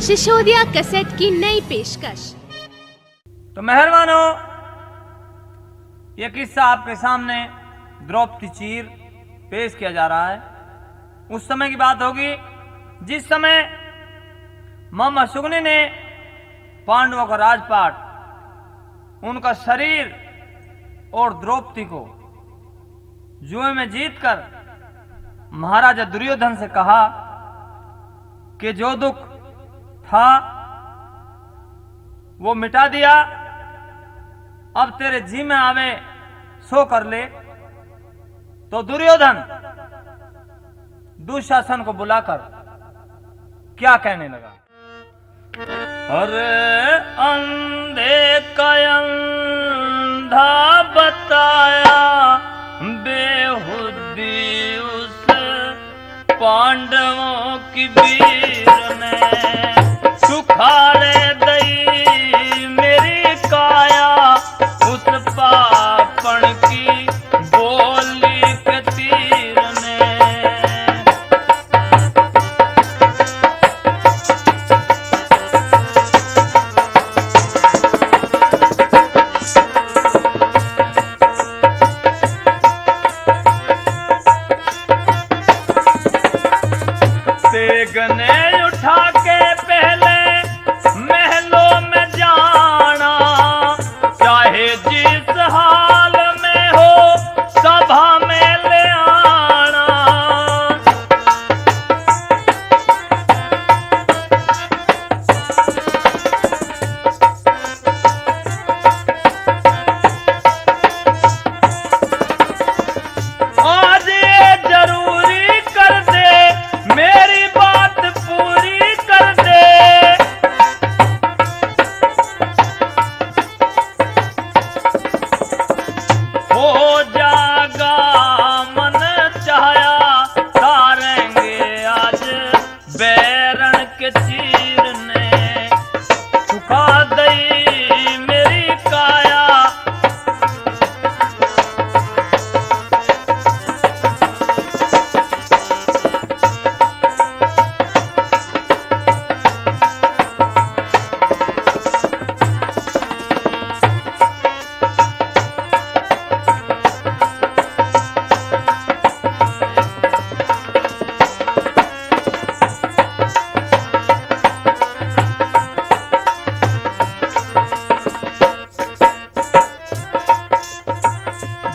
Sisodia cassette की नई पेशकश। तो मेहरबानो, ये किस्सा आपके सामने द्रौपदी चीर पेश किया जा रहा है। उस समय की बात होगी जिस समय मामा सुगनी ने पांडवों का राजपाट, उनका शरीर और द्रौपदी को जुए में जीतकर महाराजा दुर्योधन से कहा कि जो दुख था वो मिटा दिया, अब तेरे जी में आवे सो कर ले। तो दुर्योधन दुशासन को बुलाकर क्या कहने लगा, अरे अंधे का अंधा बताया बेहुदी उस पांडवों की वीर ने, सुखाड़े दई मेरी काया उस पापण की बोली के तीर ने। तेगने उठा के पहले महलों में जाना, चाहे जिस हाल में हो सभा में ले आना। आज ये जरूरी कर दे, मेरी बात पूरी कर दे। हो जागा मन चाया, तारेंगे आज बैरण के चीर ने, सुखा दई मेरी काया।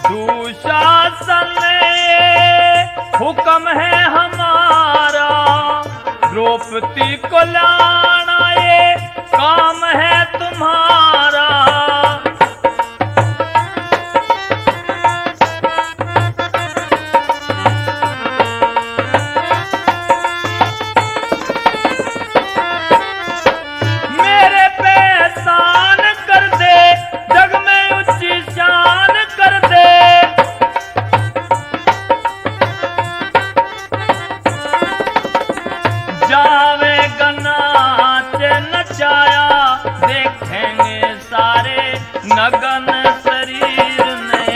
दुशासन हुक्म है हमारा, द्रौपदी को लाना ये काम है तुम्हारा। मेरे पे एहसान कर दे, जग में ऊंची शान कर दे। जावे गनाच नचाया, देखेंगे सारे नगन शरीर ने,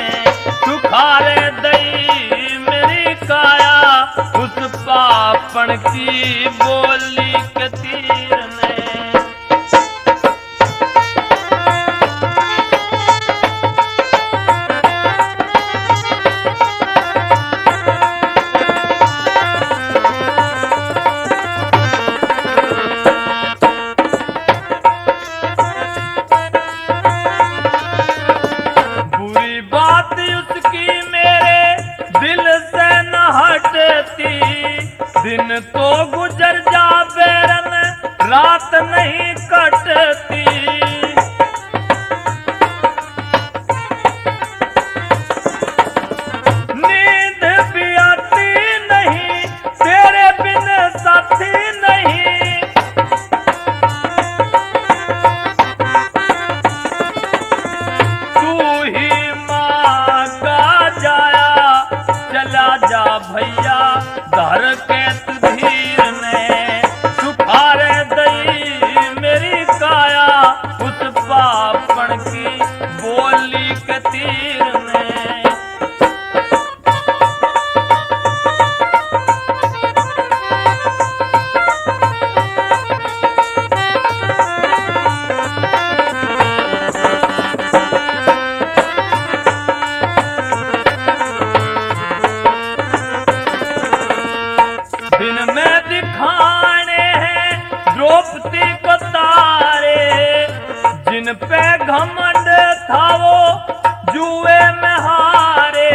सुखारे दई मेरी काया उस पापण की बोली के तीर ने। बुरी बात उसकी मेरे दिल से न हटती, दिन तो गुजर जावे रन रात नहीं कटती। नींद भी आती नहीं, तेरे बिन साथी नहीं। तू ही माँ का जाया, चला जा भैया धर के धीर ने, सुखारे दई मेरी काया था वो जुए में हारे।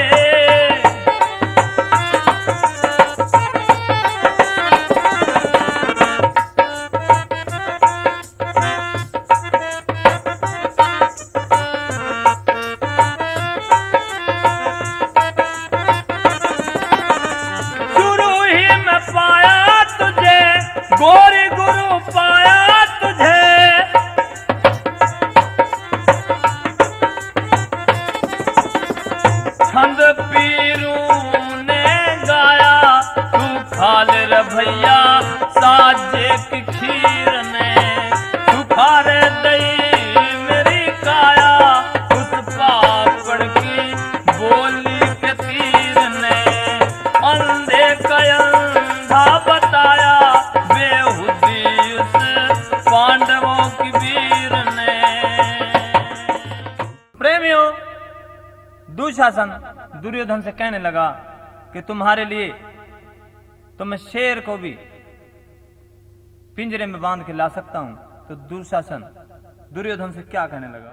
शुरू ही में पाया तुझे गोरी गुरु पाया तुझे, छंद पीरू ने गाया तू खा ले रे भैया साजे की खीर ने, तू खा रे दही मेरी काया उस पापड़ की बोली के तीर ने, अंधे का अंधा बताया बेहुदी उस पांडवों की वीर ने। प्रेमियों, दुशासन दुर्योधन से कहने लगा कि तुम्हारे लिए तो मैं शेर को भी पिंजरे में बांध के ला सकता हूं। तो दुशासन दुर्योधन से क्या कहने लगा,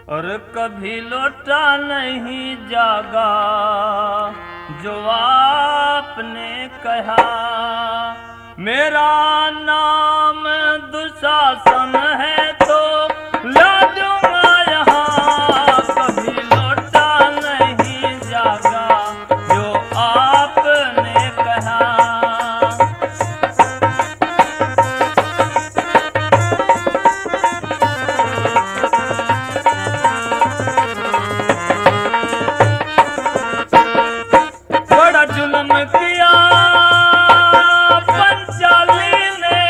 और कभी लौटा नहीं जागा जो आपने कहा, मेरा नाम दुशासन है तो ला दूंगा यहाँ, कभी लौटा नहीं जागा जो आपने कहा। बड़ा जुल्म किया पंचाली ने,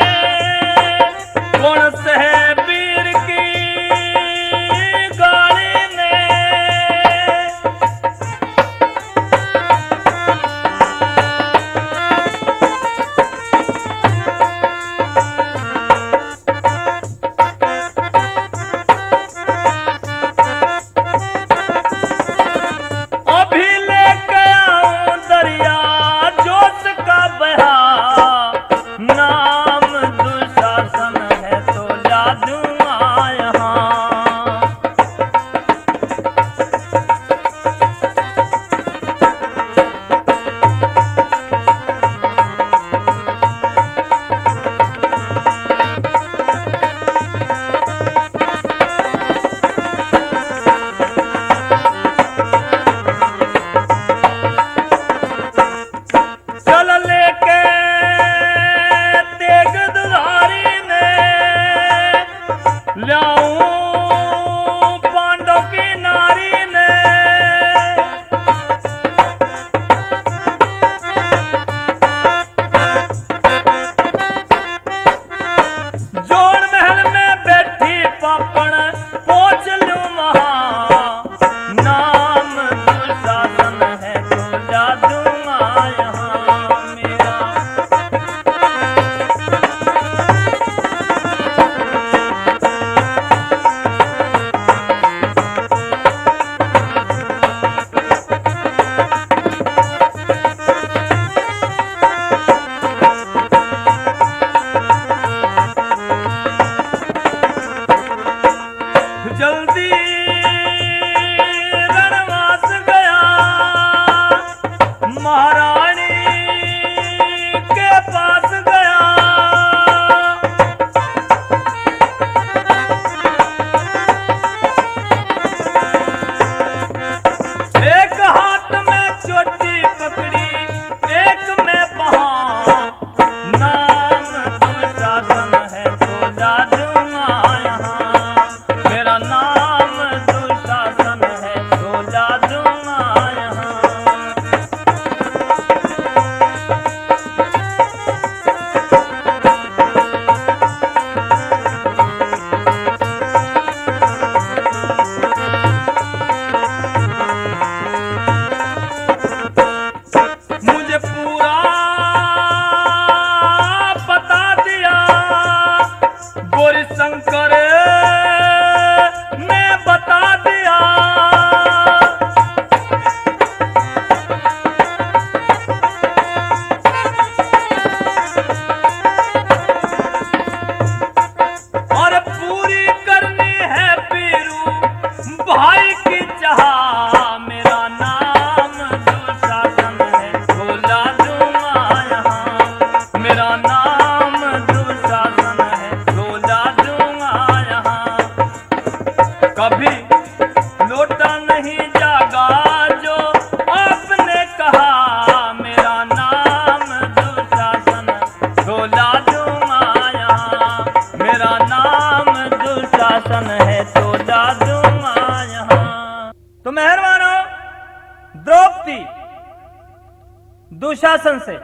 दुशासन से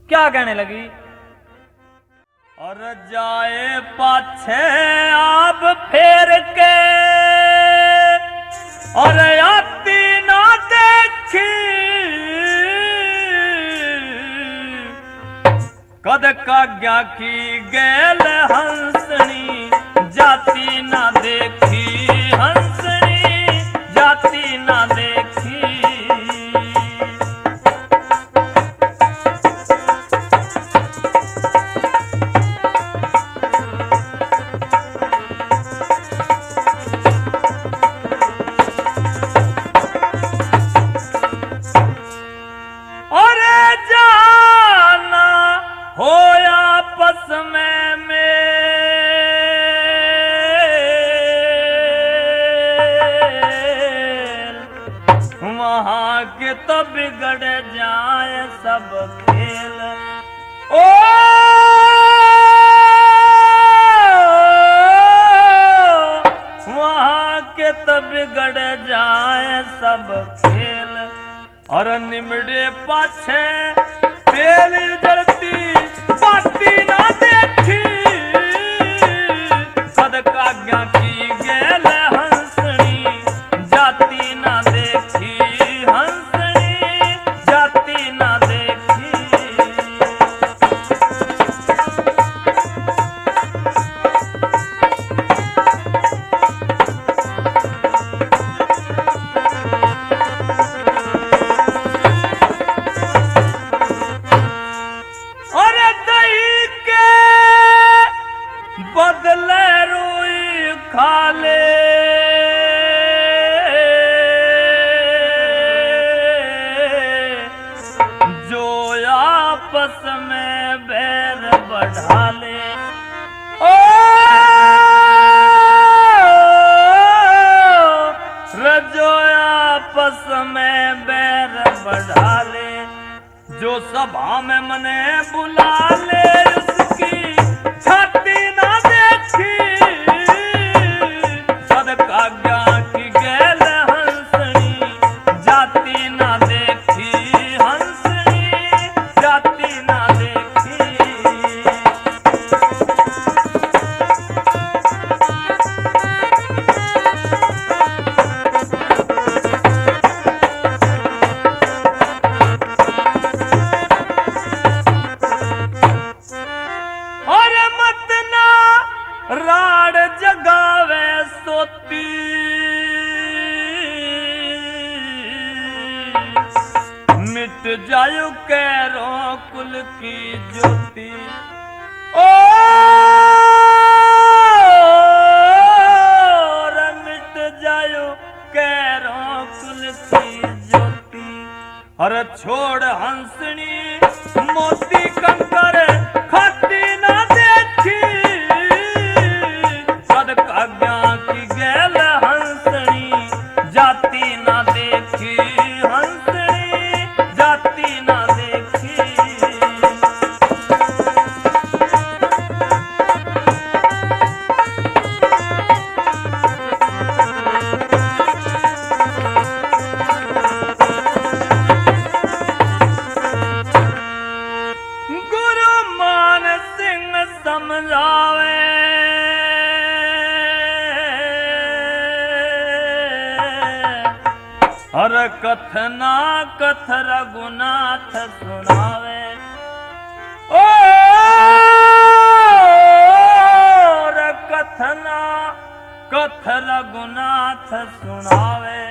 क्या कहने लगी, और जाए पाछे आप फेर के और आती ना देखी, कद काज्ञा की गैल हंसनी जाती ना देखी, हंसनी जाती ना देखी। तो बिगड़ जाए सब खेल, ओ वहां के तो बिगड़ जाए सब खेल, और निमड़े पाछे तेल जलती बाती ना देखी, सद काज्ञा की गैल हंसनी जाती ना देखी, जाती ना देखी। और दही के बदले रुई खा ले, आपस में बैर बढ़ा ले, ओ रजो आपस में बैर बढ़ा ले, जो सभा में मने बुला ले उसकी छाती ना देखी, सद काज्ञा की गैल हंसनी जाती ना देखी, जाती ना देखी। और मत ना राड जगावे सोती, मिट जायु कैरो कुल की ज्योति, ओ मिट जायु कैरो कुल की ज्योति, और छोड़ हंसनी मोती कंकर खाती ना देखी, सद काज्ञा की गैल हंसनी जाती ना देखी, हंसनी जाती ना देखी। गुरु मान सिंह समझावे, और कथना कथ रघुनाथ सुनावे, ओ कथना कथ रघुनाथ सुनावे,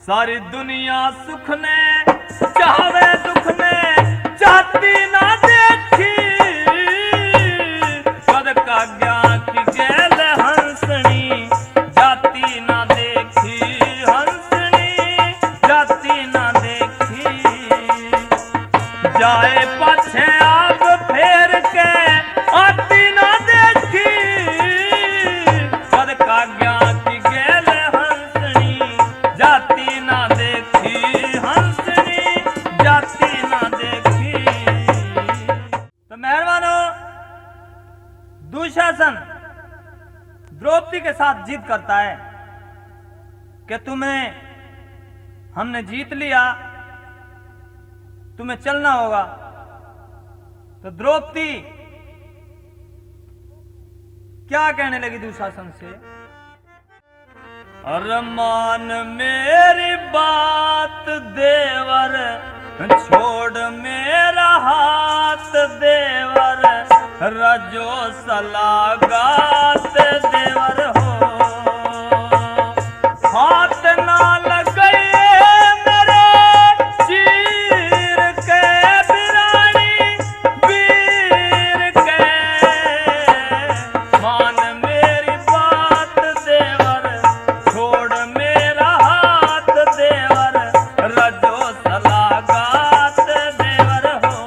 सारी दुनिया सुख ने चाहवे दुख ने जाती ना देखी, सद काज्ञा की गैल हंसनी जाती ना देखी, हंसनी जाती ना देखी। जाए पाछे आप फेर के आती ना देखी, सद काज्ञा की गैल हंसनी जाती ना देखी, हंसनी जाती ना देखी। तो मेहरबानो, दुशासन द्रौपदी के साथ जिद करता है कि तुम्हें हमने जीत लिया, तुम्हें चलना होगा। तो द्रौपदी क्या कहने लगी दुशासन से, अरे मान मेरी बात देवर, छोड़ मेरा हाथ देवर, रजो सलागात देवर हो, हाथ ना लगे मेरे चीर के बिरानी वीर के, मान मेरी बात देवर, छोड़ मेरा हाथ देवर, रजो सलागात देवर हो।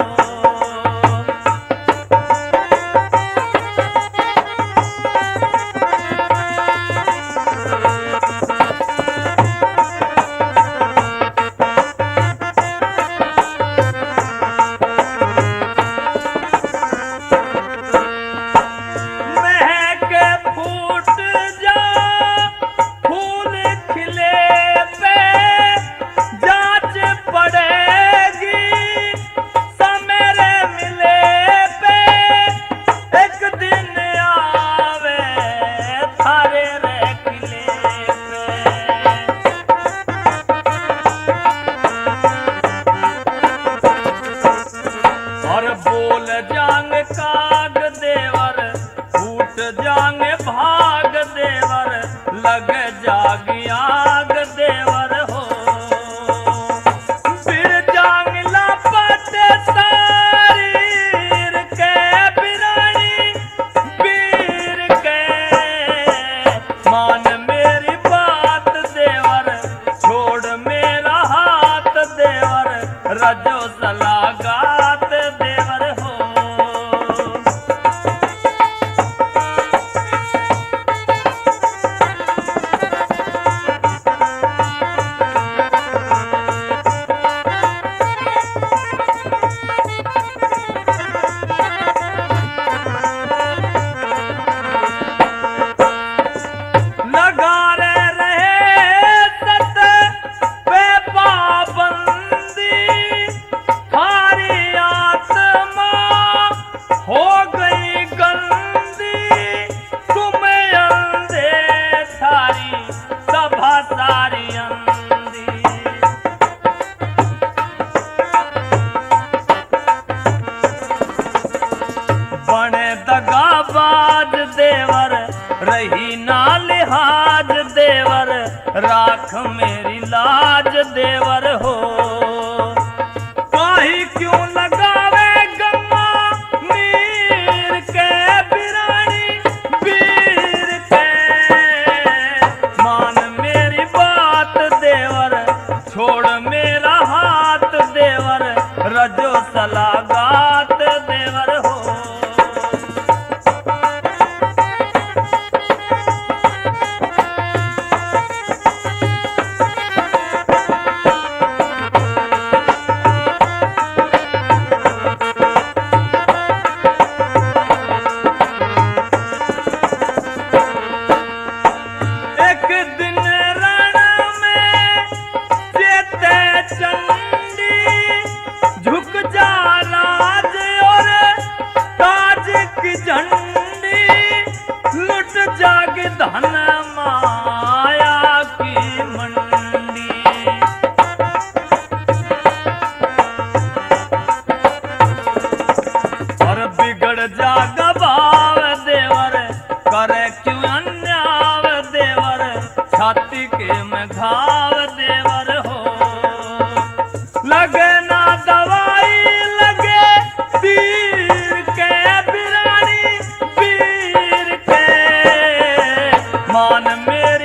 बोल जांग काग देवर, फूट जांग भाग देवर, लग जागी आग देवर हो, फिर जांग लापत शरीर के बिरानी वीर के, मान मेरी बात देवर, छोड़ मेरा हाथ देवर, रजो सलागात देवर हो। दगाबाज देवर, रही ना लिहाज देवर, राख मेरी लाज देवर हो, काही क्यों लगावे गंगा मीर के बिरानी वीर के, मान मेरी बात देवर, छोड़ मेरा हाथ देवर, रजो सलागात देवर हो। जाग धन माया की मंडी, और बिगड़ जाग भाव देवर, करे क्यों अन्याव देवर, छाती के में घाव देवर हो, लगे ना दवाई लगे तीर के बिरानी वीर के, मान मेरी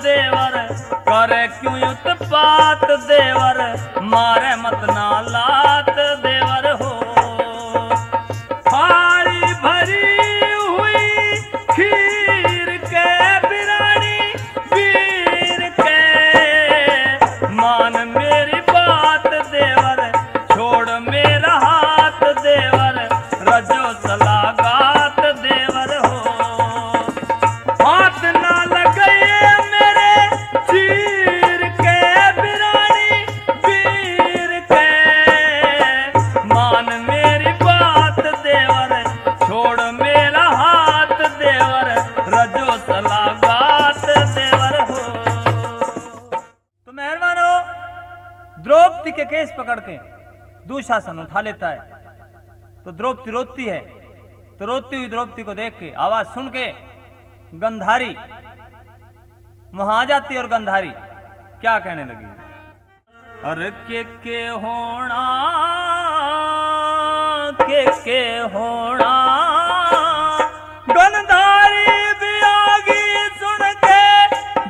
देवर करे क्यों उत्पात देवर मारे मत ना लात देवर हो। थाली भरी हुई खीर के बिरानी वीर के मान मेरी बात देवर छोड़ मेरा हाथ देवर रजो सलागात देवर हो। हाथ ना लगे मेरे चीर के बिरानी वीर के मान मेरी बात देवर छोड़ मेरा हाथ देवर रजो सलागात देवर हो। तो मेहरबान हो, द्रौपदी के केस पकड़ के दुशासन उठा लेता है तो द्रौपदी रोती है। तो रोती हुई द्रौपदी को देख के आवाज सुन के गंधारी वहां आ जाती है और गंधारी क्या कहने लगी, अरे के होना के होना गंधारी भी आगी सुन के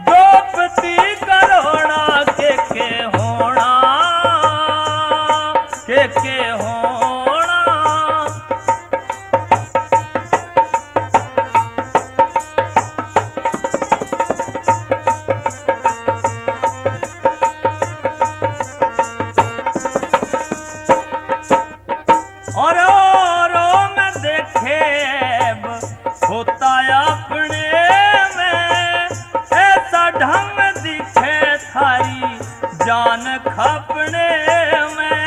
द्रौपदी करोना के होना के होना। और में देखे होता अपने में ऐसा ढंग दिखे थारी जान खपने में।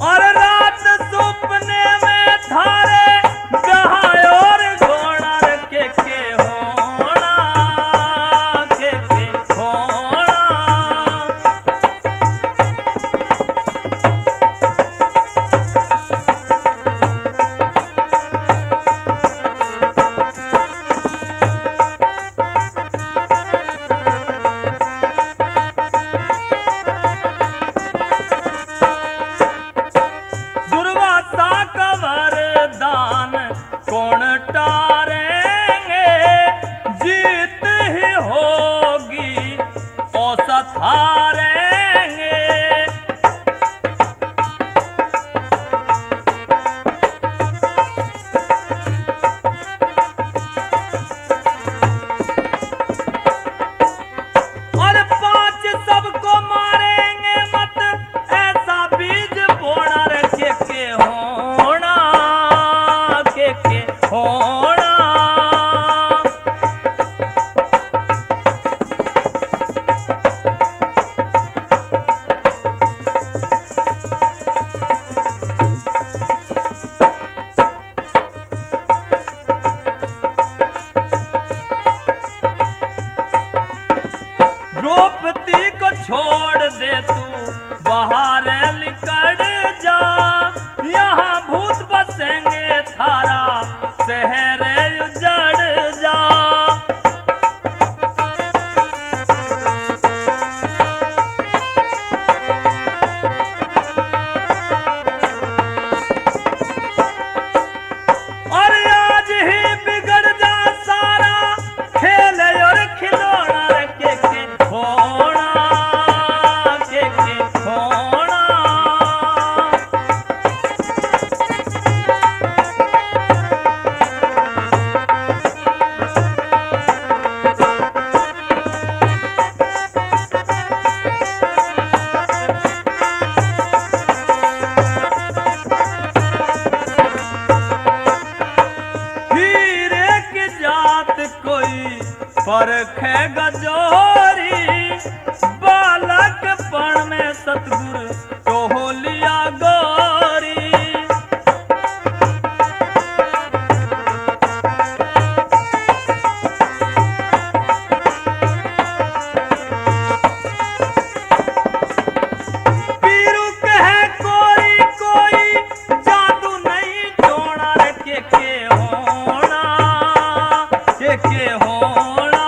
और रात सुपने में थारे जहां और घोड़ा के होना के होना। दुर्वासा का वरदान कौन टारेंगे जीत ही होगी औसत हारेंगे। और 5 सबको मारेंगे मत ऐसा बीज बोना के होना के होना। द्रौपदी को छोड़ दे तू बाहर निकल जा यहाँ भूत बसेंगे थारा शहर उजड़ जा। और आज ही बिगड़ जा सारा खेल और खिलौना के होना के होना। हीरे की जात कोई परख गजोरी बालक पण में सतगुर तो हो लिया गोरी। पीरू कहे कोई जादू नहीं छोड़ा के होना के होना।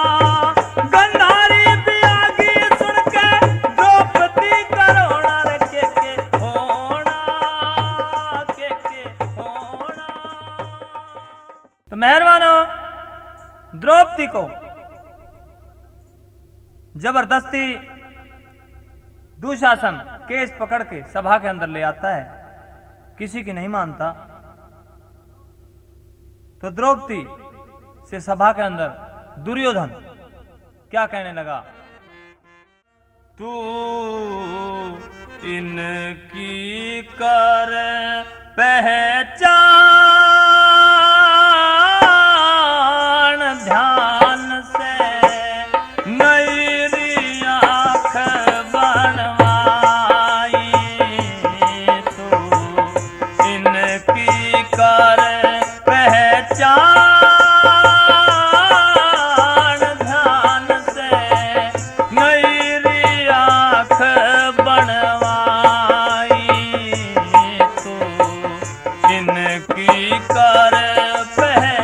गंधारी भी आगी सुन के द्रौपदी द्रौपदी को जबरदस्ती दुशासन केस पकड़ के सभा के अंदर ले आता है, किसी की नहीं मानता। तो द्रौपदी से सभा के अंदर दुर्योधन क्या कहने लगा, तू इनकी कर पहचान ध्यान से नई आँख बनवाई, तू इनकी कर पहचान ध्यान से नई आँख बनवाई, तू इनकी कर पहचान।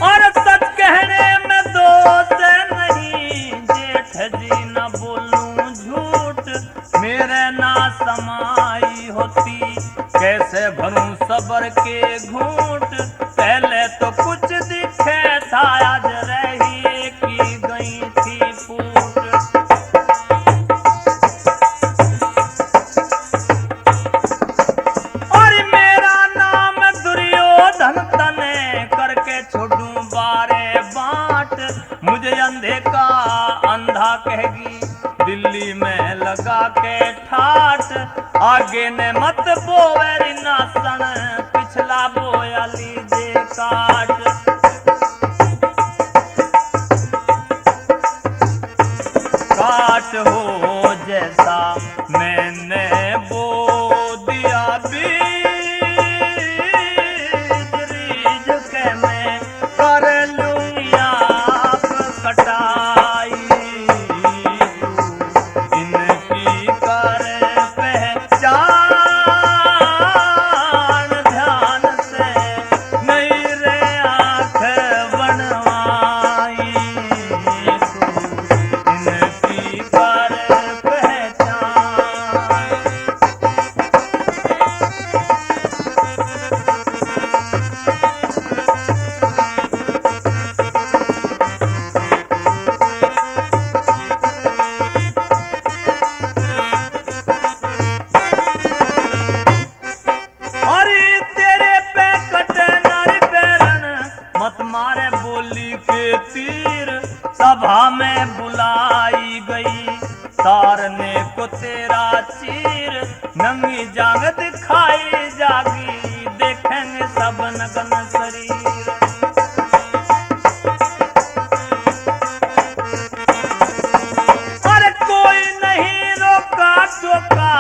और सच कहने में दोष नहीं, जेठ जी न बोलूं झूठ, मेरे ना समाई होती, कैसे भरूं सबर के घूंट, पहले तो कुछ दिखे था, आज रही की गई थी फूट। और मेरा नाम दुर्योधन तने करके छोड़ूं बारे बाट, मुझे अंधे का अंधा कहेगी, दिल्ली में लगा के ठाट, आगे ने मत बोवेरी नासन, पिछला बोया लीजे काट। काट हो जैसा मैंने बो दिया बीज, रीझ के मैं कर लूं आप कटाई, इनकी कर पहचान ध्यान से नई रे आँख बनवाई, इनकी कर पहचान। अरे तेरे पे कटे नारी पैरन, मत मारे बोली के तीर, सभा में बुलाई गई, तारने को तेरा चीर, नंगी जांग दिखाई जागी, देखेंगे सब नग्न शरीर। अरे कोई नहीं रोका टोका,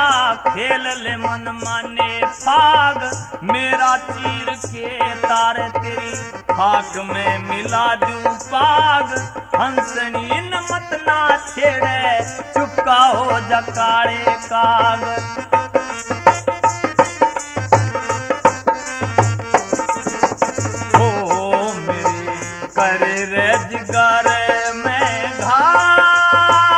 खेल ले मन माने फाग, मेरा चीर के तारे तेरी खाक में मिला दूं पाग, हंसनी न मत ना छेड़े, चुपका हो जा काले काग। ओ मेरे कर रे जिगर में घाव,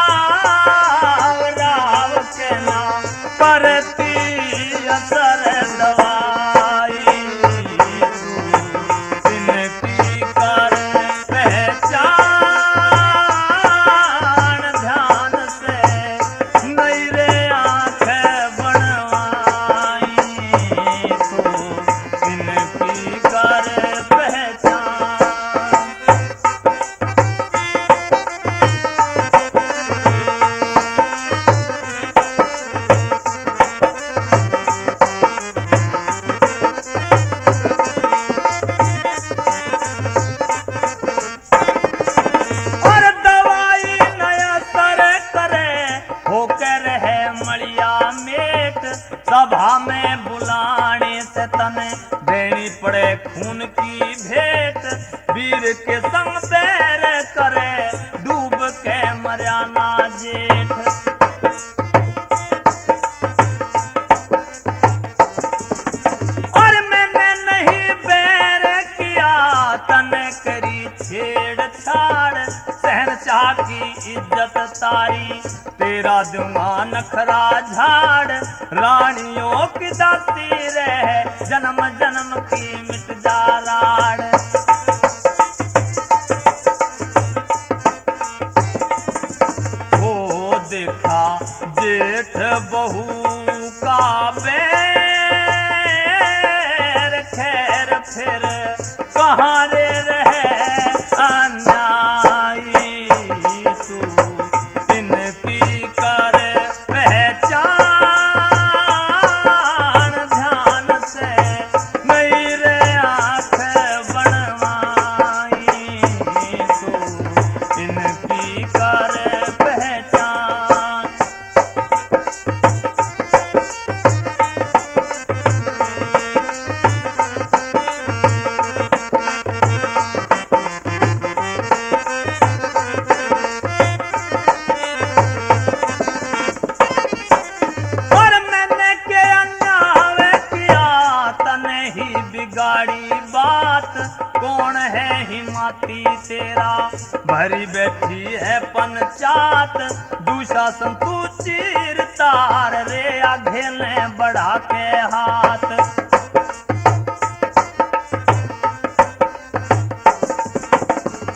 राव के नाम करती असर दवाई, इनकी कर पहचान ध्यान से नई रे आँख बन जेठ। और मैंने नहीं बैर किया तन करी छेड़छाड़, शहनशाह की इज्जत तारी तेरा दूंगा नखरा झाड़। रानियों की दासी रहे जन्म जन्म की मिट जा राड़। वो देखा जेठ बहू का बैर, खैर फिर कहाँ रे रहे अन्यायी तू, इनकी कर पहचान ध्यान से मेरे आँख बनवाई तू, इनकी कर पहचान। और मैंने के अन्याय किया तने ही बिगाड़ी बात, कौन है हिमाती तेरा भरी बैठी है पंचात। दुशासन तू चीर तार रे आगे ने बढ़ा के हाथ।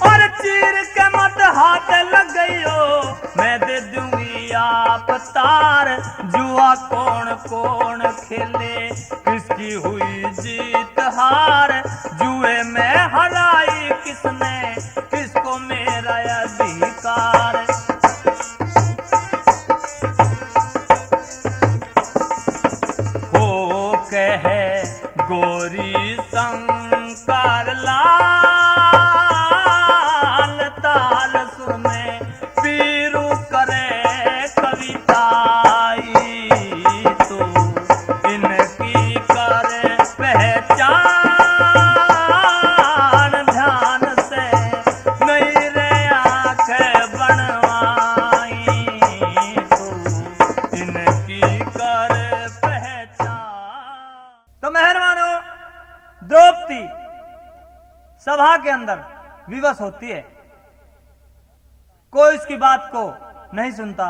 और चीर के मत हाथ लग गयो मैं दे दूंगी आप तार। जुआ कौन कौन खेले किसकी हुई जीत हार, जुए में हराई किसने किसको मेरा अधिकार। हो कहे गोरी शंकर लाल, ताल सुर में पीरू करे कविताई तू, इनकी करे पहचान ध्यान से मेरे आँख बनवाई तू, इनकी करे पहचान। तो मेहरबानों, द्रौपदी सभा के अंदर विवश होती है, कोई इसकी बात को नहीं सुनता,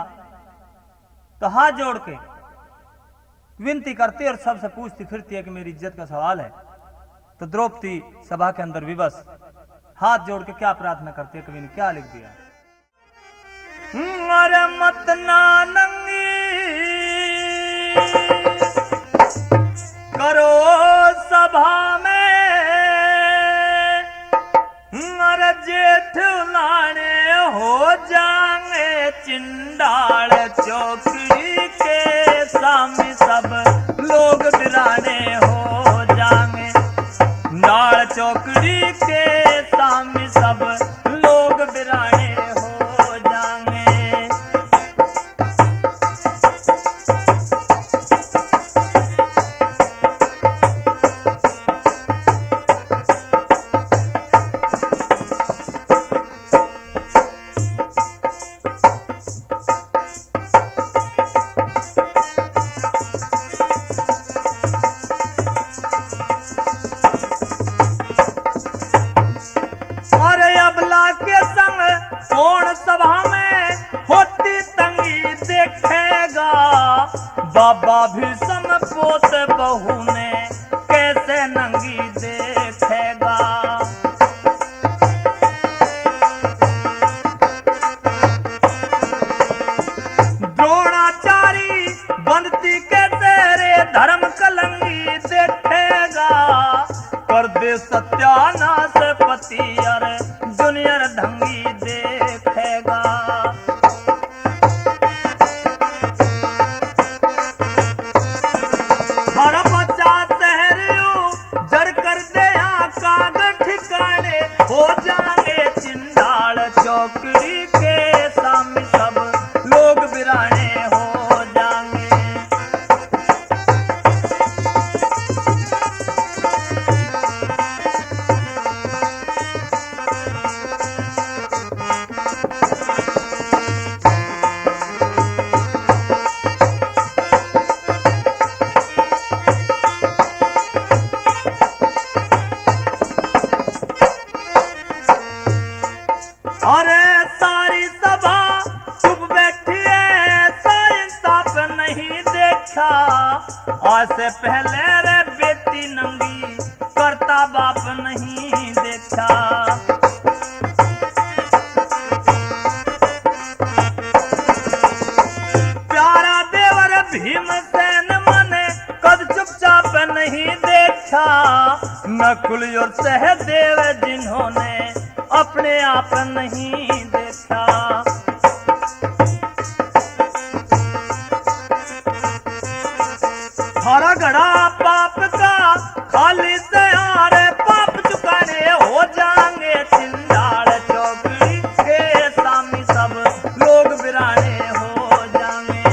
तो हाथ जोड़ के विनती करती है और सबसे पूछती फिरती है कि मेरी इज्जत का सवाल है। तो द्रौपदी सभा के अंदर विवश हाथ जोड़ के क्या प्रार्थना करती है, कवि ने क्या लिख दिया। अरे मत ना नंगी करो सभा में, अरे जेठ लाने हो जाएंगे चिंडाल चौकड़ी के सामने सब लोग बिराने हो जाएंगे। डाल चौकड़ी के सामने सब लोग बिराने हो जाएंगे। कौन सभा में होती तंगी देखेगा, बाबा भीषम पोत बहू ने कैसे नंगी देखेगा। द्रोणाचारी बनती के तेरे धर्म कलंगी देखेगा, कर दे सत्यानाश पति अरे दुनिया ढंगी देखेगा। हर बच्चा शहरियों जड़ कर दे काग ठिकाने हो जाएंगे चिंडाल चौकड़ी के सामने सब लोग बिराने हो जाएंगे। देखा, आज से पहले रे बेटी नंगी करता बाप नहीं देखा। प्यारा देवर भीमसेन मने कद चुपचाप नहीं देखा, नकुल और सहदेव जिन्होंने अपने आप नहीं देखा। हरा घड़ा पाप का खाली तैयार, पाप चुकाने हो जाएंगे चिंदाड़, चौकड़ी के सामी सब लोग बिराने हो जाएंगे।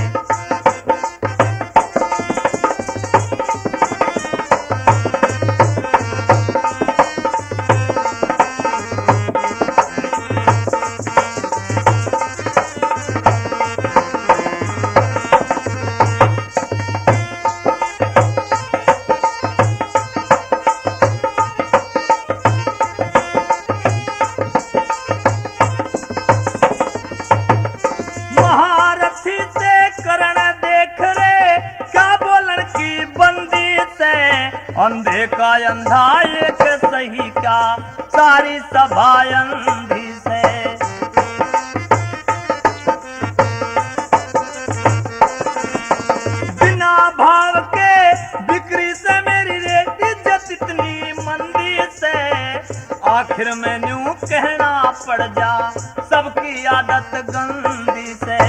अंधे का अंधा एक सही क्या, सारी सभा अंधी से। बिना भाव के बिक्री से मेरी रे इज्जत इतनी मंदी से, आखिर में न्यू कहना पड़ जा सबकी आदत गंदी से।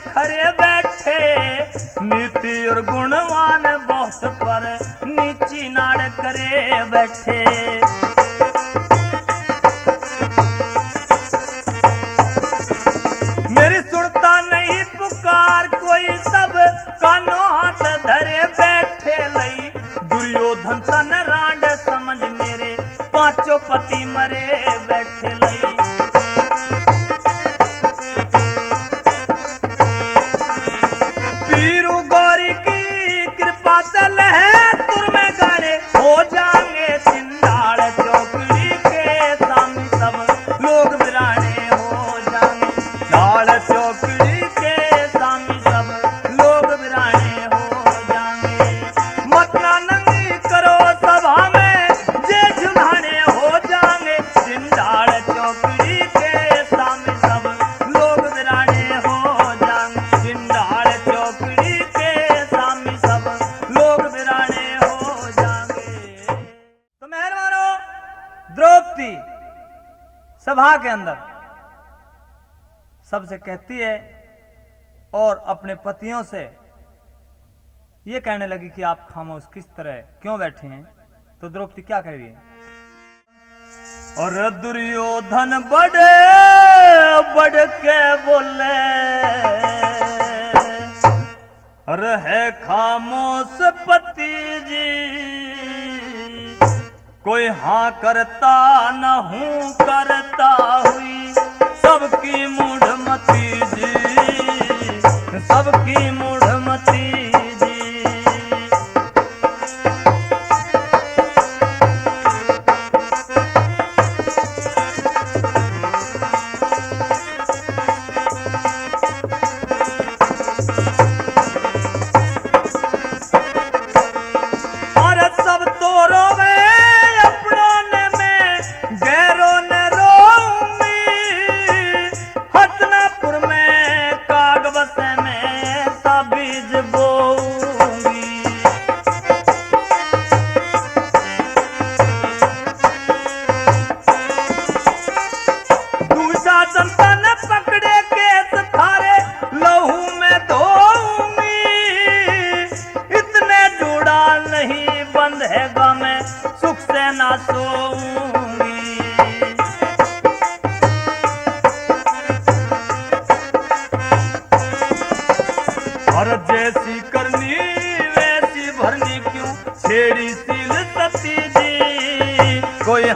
खरे बैठे नीति और गुणवान बहुत पर नीची नाड़ करे बैठे। मेरी सुनता नहीं पुकार कोई, सब कानों हाथ धरे बैठे लई। दुर्योधन तन रांड समझ मेरे पांचों पति मरे बैठे लई। सभा के अंदर सबसे कहती है और अपने पतियों से ये कहने लगी कि आप खामोश किस तरह क्यों बैठे हैं। तो द्रौपदी क्या कह रही है? और दुर्योधन बड़े बढ़ के बोले, रहे खामोश पति जी, कोई हाँ करता न हूँ करता हुई सबकी मूढ़मती जी, सबकी मूढ़मती जी। और सब तो रोवे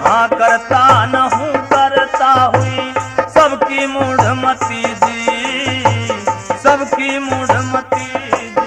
हाँ करता न हूँ करता हुई सबकी मूढ़मती जी, सबकी मूढ़मती जी।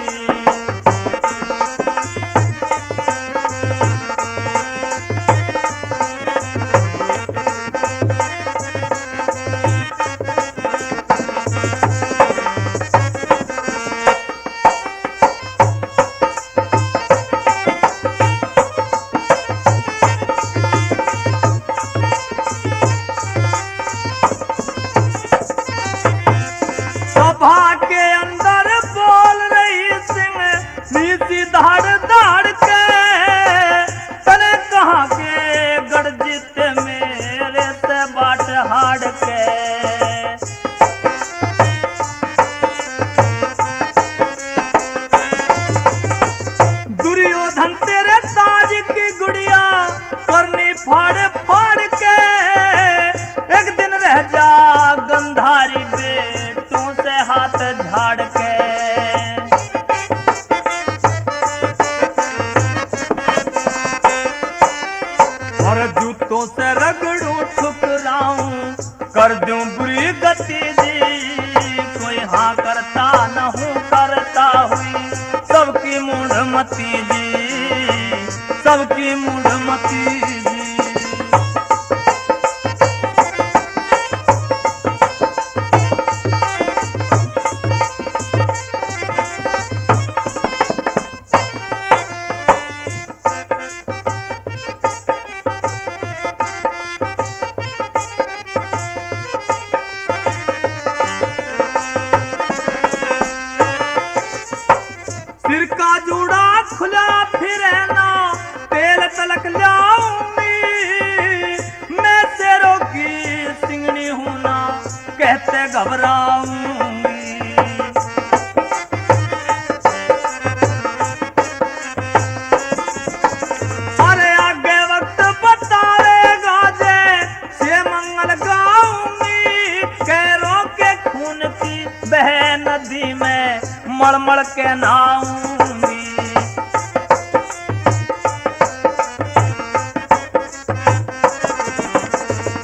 सभा के अंदर बोल रही सिंह नीति धाड़ धाड़ के, तने कहा के गर्जित मेरे से बाट हाड़ के। दुर्योधन तेरे ताज की गुड़िया करनी फाड़ फाड़ के, एक दिन रह जा गंधारी बेटों से हाथ झाड़ के। और जूतों से रगड़ूं ठुकराऊं कर दूं बुरी गति जी, कोई हाँ करता न हूँ करता हुई सबकी मूढ़मती जी, सबकी मूढ़मती जी। सिर का जूड़ा खुला फिरे ना तेल तलक लाऊंगी, मैं शेरों की सिंगनी हूं ना कहते घबराऊंगी। अरे आगे वक्त बतावेगा जे मंगल गाऊंगी, कैरों के खून की बह नदी में मड़मड़ के नहाऊंगी।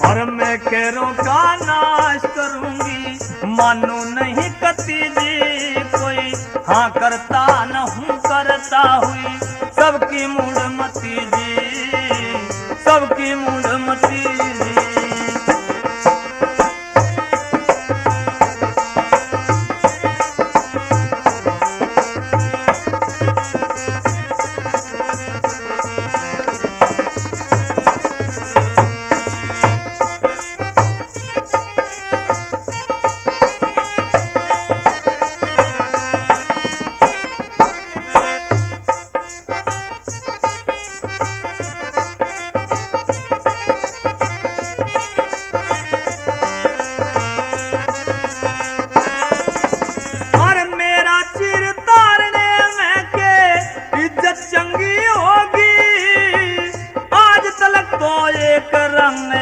और मैं कैरों का नाश करूंगी, मानू नहीं कती जी, कोई हाँ करता न हूँ करता हुई सबकी मूढ़मती जी, सबकी मूढ़मती जी।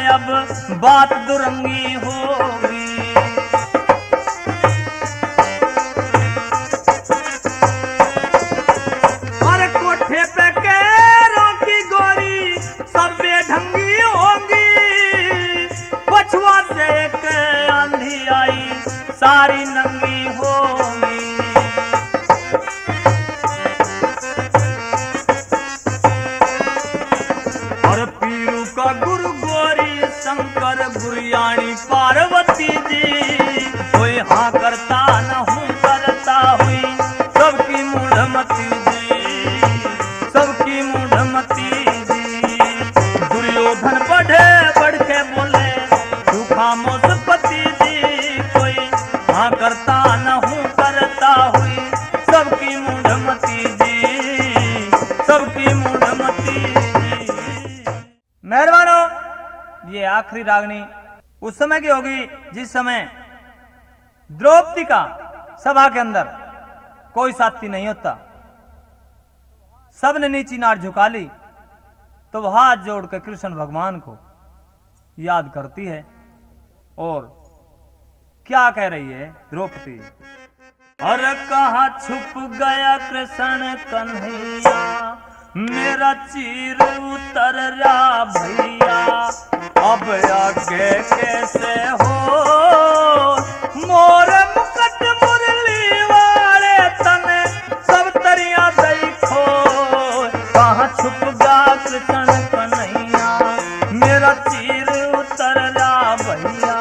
अब बात दुरंगी होगी। अरे कोठे पे कैरों की गोरी सब बेढंगी होगी, पछुआ से एक आंधी आई सारी नंगी होगी। और पीरू का गुरु गोरी शंकर गुरियाणी पार्वती जी, कोई हाँ करता न हूँ करता हुई सबकी मूढ़मती जी, सबकी मूढ़मती जी। दुर्योधन बढ़े बढ़ के बोले तू खामोश पति जी, कोई हाँ करता न हूँ करता हुई सबकी मूढ़मती जी, सबकी मूढ़मती जी। मेहरबानो, ये आखिरी रागनी उस समय की होगी जिस समय द्रौपदी का सभा के अंदर कोई साथी नहीं होता, सबने नीची नाट झुका ली, तो वह हाथ जोड़ के कृष्ण भगवान को याद करती है और क्या कह रही है द्रौपदी। और कहाँ छुप गया कृष्ण कन्हैया, मेरा चीर उतर रहा भैया, अब आगे कैसे हो। मोर मुकट मुरली वाले तने सब तरिया देखो, कहाँ छुप गा कृष्ण कन्हैया। मेरा चीर उतर रहा भैया,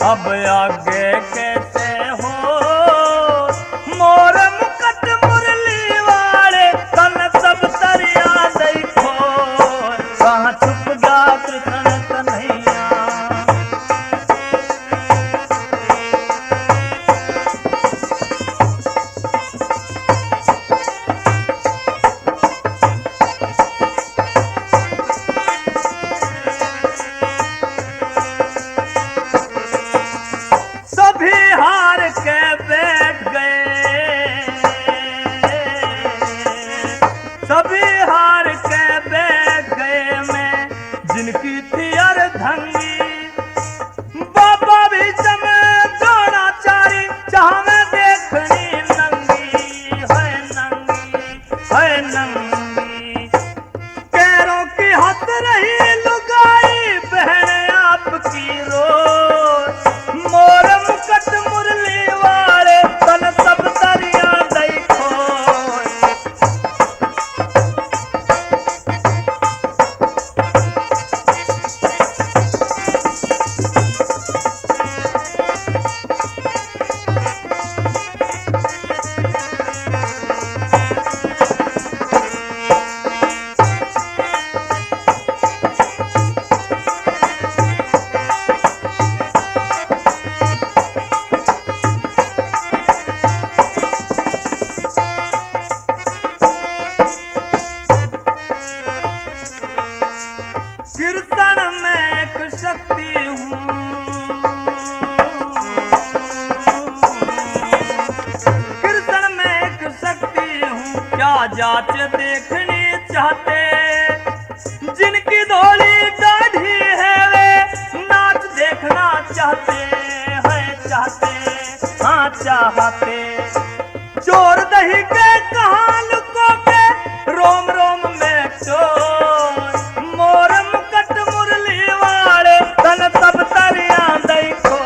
अब आगे कैसे हो। मोर मुकट मुरली वाले तन सब तरिया देखो, कहाँ छुप गा कृष्ण कन्हैया। सभी हार के बैठ गए, सभी हार के बैठ गए। मैं जिनकी थी अर्धंगी, बाबा भी जमे द्रोणाचारी, चाह में देखनी नंगी है, नंगी है नंगी। पैरों की हद रही लुगाई बहन आपकी रोज। मोर मुकट मुरली वाले तन सब तरिया देखो, कीर्तन में एक शक्ति हूँ, कीर्तन में एक शक्ति हूँ। क्या जांच देखनी चाहते, जिनकी धोली दाढ़ी है वे नाच देखना चाहते हैं, चाहते हाँ चाहते। चोर दही के कहाँ लुकोगे, रोम रोम में चोर। मोर मुकट मुरली वाले तन सब तरिया देखो,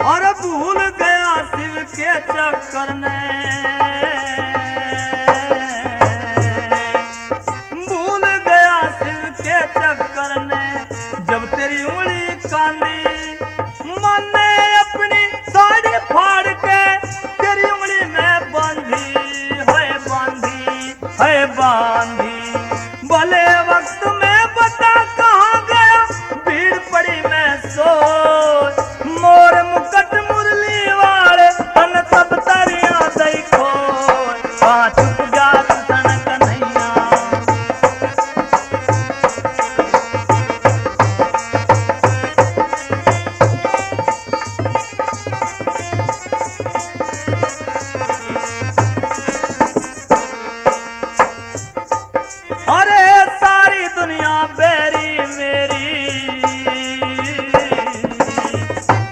और भूल गया शिव के चक्कर में, भूल गया शिव के चक्कर में। जब तेरी उंगली काली, मन ने अपनी साड़ी फाड़ के तेरी उंगली में बांधी है, बांधी है बांधी। भले वक्त में बता कहाँ गया, भीड़ पड़ी मैं सोच। मोर मुकट मुरली वाले तन सब तरिया देखो, कहाँ छुप जा कृष्ण कन्हैया। अरे सारी दुनिया बेरी मेरी,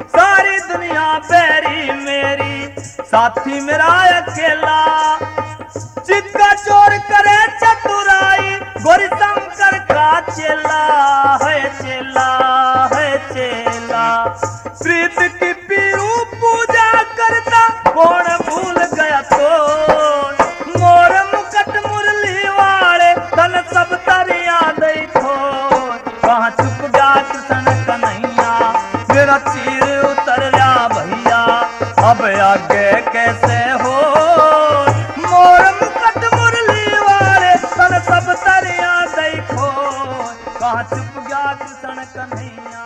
सारी दुनिया बेरी मेरी। साथी मेरा अकेला, जिसका चोर करे चतुराई। गौरी शंकर का चेला है, चेला है चेला। प्रीत की पीरू पूजा करता कौन भूल गया तो। मोर मुकट मुरली वाले तन सब तरिया देखो, कहाँ छुप जा कृष्ण कन्हैया। मेरा चीर उतर जा भैया, अब आगे कैसे हो। मोर मुकट मुरली वाले तन सब तरिया देखो, कहाँ छुप गया कृष्ण कन्हैया।